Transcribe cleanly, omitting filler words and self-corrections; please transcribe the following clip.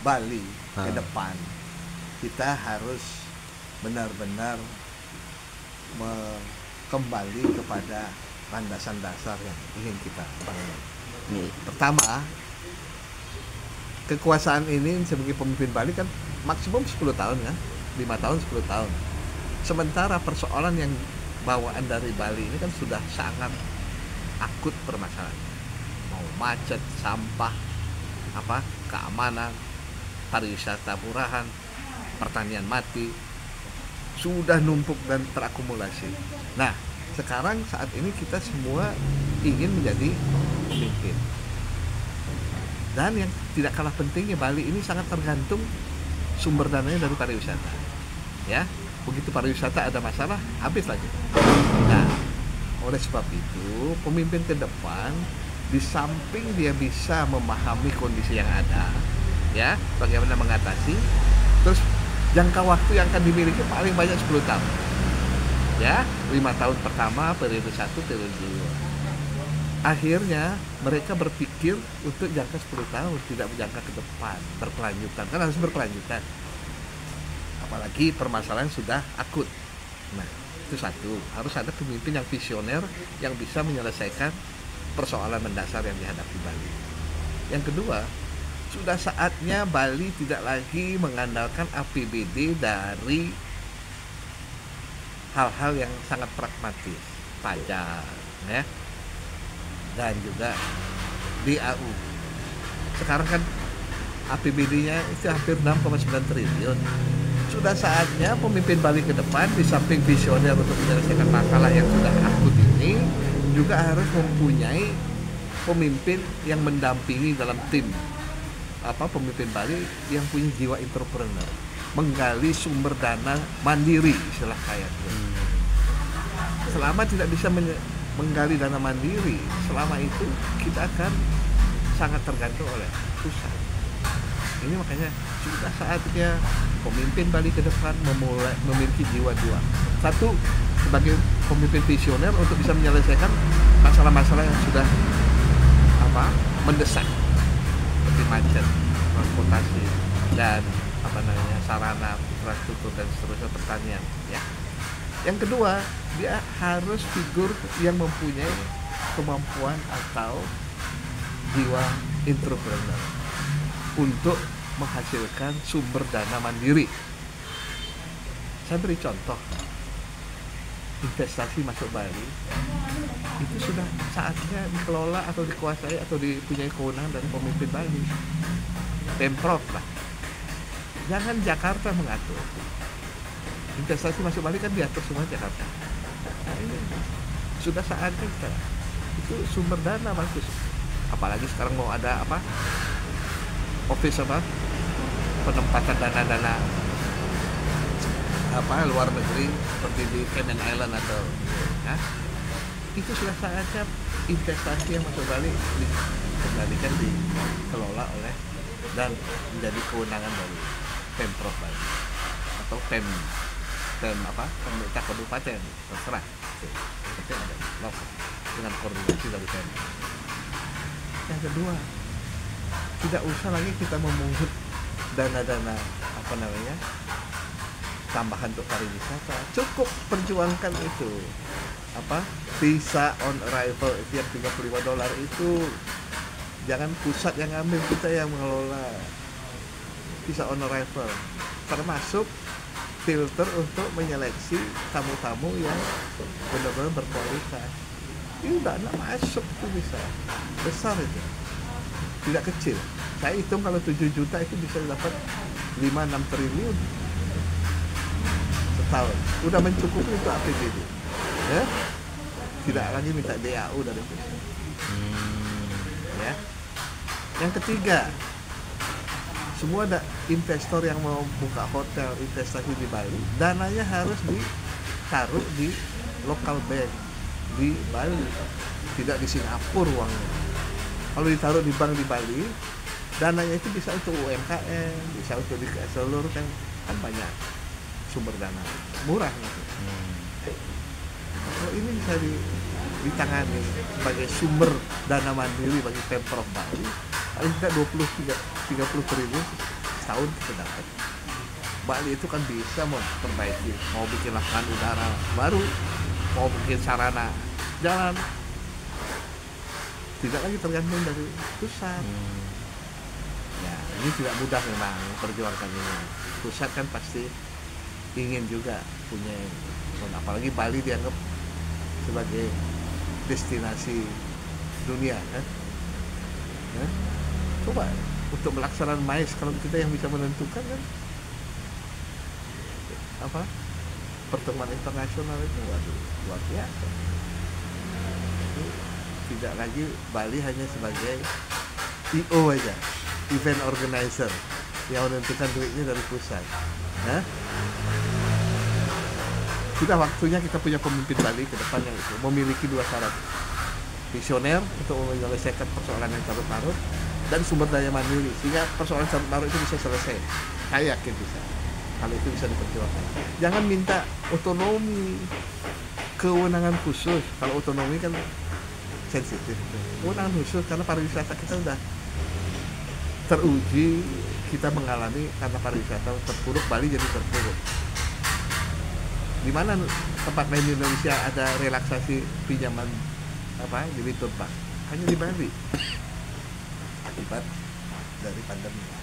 Bali ke depan kita harus benar-benar kembali kepada landasan dasar yang ingin kita bangun. Pertama, kekuasaan ini sebagai pemimpin Bali kan maksimum 10 tahun kan, 5 tahun 10 tahun. Sementara persoalan yang bawaan dari Bali ini kan sudah sangat akut permasalahannya. Mau macet, sampah, keamanan, pariwisata murahan, pertanian mati, sudah numpuk dan terakumulasi. Nah, sekarang saat ini kita semua ingin menjadi pemimpin. Dan yang tidak kalah pentingnya, Bali ini sangat tergantung sumber dananya dari pariwisata. Ya, begitu pariwisata ada masalah, habis lagi. Nah, oleh sebab itu, pemimpin ke depan di samping dia bisa memahami kondisi yang ada, ya, bagaimana mengatasi, terus jangka waktu yang akan dimiliki paling banyak 10 tahun. Ya, 5 tahun pertama, periode 1, periode 2. Akhirnya mereka berpikir untuk jangka 10 tahun, tidak berjangka ke depan, berkelanjutan. Kan harus berkelanjutan. Apalagi permasalahan sudah akut. Nah, itu satu, harus ada pemimpin yang visioner yang bisa menyelesaikan persoalan mendasar yang dihadapi Bali. Yang kedua, sudah saatnya Bali tidak lagi mengandalkan APBD dari hal-hal yang sangat pragmatis, pajak, ya, dan juga DAU. Sekarang kan APBD-nya itu hampir 6,9 triliun. Sudah saatnya pemimpin Bali ke depan di samping visioner untuk menyelesaikan masalah yang sudah akut ini, juga harus mempunyai pemimpin yang mendampingi dalam tim pemimpin Bali yang punya jiwa entrepreneur, menggali sumber dana mandiri, istilah kaya. Selama tidak bisa menggali dana mandiri, selama itu kita akan sangat tergantung oleh pusat. Ini makanya sudah saatnya pemimpin Bali ke depan memiliki jiwa dua. Satu, sebagai pemimpin visioner untuk bisa menyelesaikan masalah-masalah yang sudah mendesak, seperti macet, transportasi, dan sarana infrastruktur dan seterusnya, pertanian, ya. Yang kedua, dia harus figur yang mempunyai kemampuan atau jiwa entrepreneur untuk menghasilkan sumber dana mandiri. Saya beri contoh, investasi masuk Bali itu sudah saatnya dikelola atau dikuasai atau dipunyai kewenangan dari pemimpin Bali, Pemprov lah. Jangan Jakarta mengatur. Investasi masuk Bali kan diatur semua Jakarta. Nah, ini sudah saatnya kita, itu sumber dana bagus. Apalagi sekarang mau ada office penempatan dana-dana luar negeri seperti di Cayman Island atau itu sudah saatnya investasi yang masuk Bali dikembalikan, dikelola oleh dan menjadi kewenangan dari Pemprov Bali atau pemerintah kabupaten, terserah. Itu ada lokal dengan koordinasi dari Pemprov. Yang kedua, tidak usah lagi kita memungut dana-dana tambahan untuk pariwisata. Cukup perjuangkan itu visa on arrival itu yang $35 itu. Jangan pusat yang ambil, kita yang mengelola visa on arrival, termasuk filter untuk menyeleksi tamu-tamu yang benar-benar berkualitas. Ini dana masuk itu bisa besar, itu tidak kecil. Saya hitung kalau 7 juta itu bisa dapat 5-6 triliun setahun. Udah mencukupi untuk APBD, ya. Tidak lagi minta DAU dari pusat. Ya. Yang ketiga, semua investor yang mau buka hotel, investasi di Bali, dananya harus ditaruh di local bank di Bali, tidak di Singapura uangnya. Kalau ditaruh di bank di Bali, dananya itu bisa untuk UMKM, bisa untuk diseluruhkan, kan banyak sumber dana murah gitu. Kalau ini bisa ditangani sebagai sumber dana mandiri bagi Pemprov Bali, paling tidak 20-30 triliun setahun kita dapat. Bali itu kan bisa memperbaiki, mau bikin lapangan udara baru, mau bikin sarana jalan, tidak lagi tergantung dari pusat. Ya, ini tidak mudah memang memperjuangkan ini. Pusat kan pasti ingin juga punya, apalagi Bali dianggap sebagai destinasi dunia kan. Ya? Coba untuk pelaksanaan MAIS, kalau kita yang bisa menentukan kan apa pertemuan internasional itu, waduh, luar biasa. Jadi, tidak lagi Bali hanya sebagai IO aja, event organizer yang menentukan duitnya dari pusat. Nah, sudah waktunya kita punya pemimpin Bali ke depan yang itu memiliki dua syarat: visioner untuk menyelesaikan persoalan yang carut-marut, dan sumber daya mandiri sehingga persoalan carut-marut itu bisa selesai. Saya yakin bisa, kalau itu bisa diperjuangkan. Jangan minta otonomi, kewenangan khusus. Kalau otonomi kan sensitif, kewenangan khusus karena pariwisata kita udah teruji, kita mengalami karena pariwisata terpuruk, Bali jadi terpuruk. Di mana tempat lain di Indonesia ada relaksasi pinjaman di Liturpak? Hanya di Bali, akibat dari pandemi.